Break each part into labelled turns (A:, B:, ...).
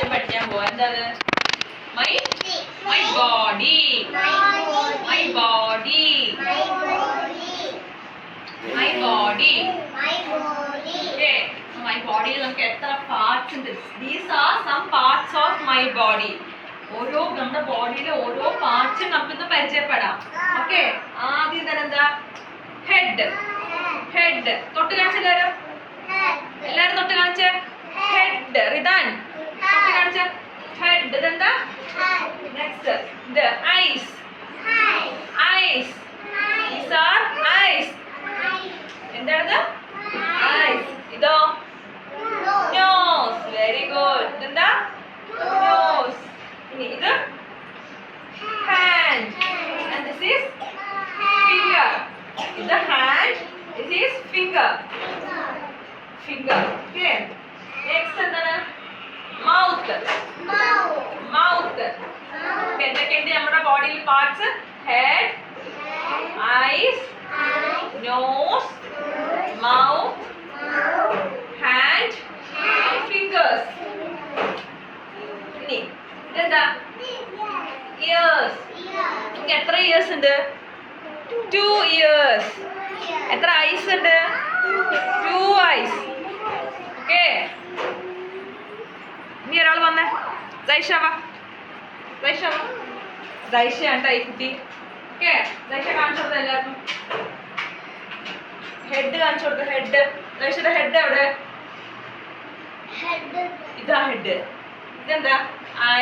A: കാര്യം പഠിക്കാൻ പോവാ. എന്താണ്? My body. My body. My body. Okay. My ബോഡിയിൽ നമുക്ക് എത്ര പാർട്സ് ഉണ്ട്? These are some parts of my body. ഓരോ നമ്മുടെ ബോഡിയിലെ ഓരോ പാർട്സും നമുക്കിന്ന് പരിചയപ്പെടാം. ഓക്കെ, ആദ്യം തന്നെ എന്താ? ഹെഡ്. ഹെഡ് തൊട്ട് കാണിച്ചെല്ലാരും. എല്ലാരും തൊട്ട് കാണിച്ചേ. ഹെഡ്. റിദാൻ തൊട്ട് കാണിച്ച. ഹെഡ്. ഇതെന്താ? നെക്സ്റ്റ് ഇത് eyes. Eyes. These are eyes. എന്താണത്? ഐസ്. ഇതോ? നോസ്. Very good. ഇതെന്താ? നോസ്. ഇനി ഇത് hand. And this is finger. ഇത് hand. This is finger. Finger. Okay. Next എന്താണ്? Mouth. Mouth. എന്തൊക്കെയുണ്ട് നമ്മുടെ ബോഡിയിൽ parts? Head, eyes, nose, mouth, hand, fingers. ഇനി ഇതെന്താ? ഇയേഴ്സ്. എത്ര ഇയേഴ്സ് ഉണ്ട്? 2 ഇയേഴ്സ്. എത്ര ഐസ് ഉണ്ട്? 2 ഐസ്. ഓക്കെ. ഇനി ഒരാൾ വന്നേ. ദൈഷ വാ. ദൈഷ വാ. ദൈഷ ആണ് ഈ കുട്ടി. ഓക്കെ, ദൈഷ കാണിച്ചു കൊടുത്ത എല്ലാവർക്കും. ഹെഡ് കാണിച്ചു കൊടുത്ത. ഹെഡ്. ദൈഷയുടെ ഹെഡ് എവിടെ? ഇതാ ഹെഡ്. ഇതെന്താ?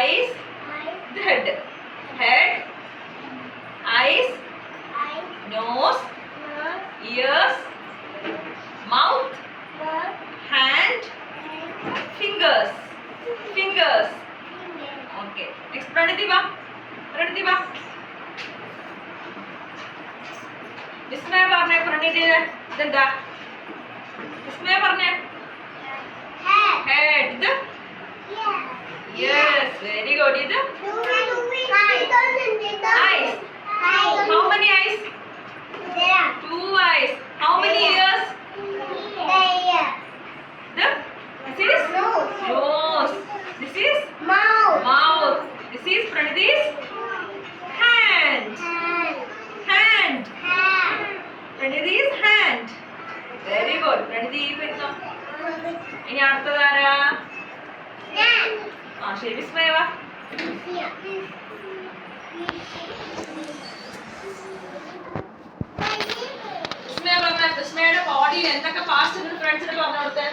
A: ഐസ്. ഇത് head. Head, eyes, nose, ears, mouth, hand, fingers. Fingers. Okay. Next Pranati വാ. പ്രണതി വാ. വിസ്മയ പറഞ്ഞേ. പ്രണതിയുടെ ഇതെന്താ? വിസ്മയ പറഞ്ഞേ. ഹെഡ്. ഇത് യെസ്, വെരി ഗുഡ്. ഇത് eyes. How many eyes? 2 eyes. How many ears? This is nose. This is mouth. This is Pranidhi's hand. Hand. Pranidhi's hand. Very good. Pranidhi വരുന്നു. ഇനി അടുത്തതാരാ? ശരി, വിസ്മയ വാ. വിസ്മയുടെ ബോഡിയിൽ എന്തൊക്കെ പാർട്സ് ഉണ്ട്? ഫ്രണ്ട്സിന് പറഞ്ഞു കൊടുത്തേ.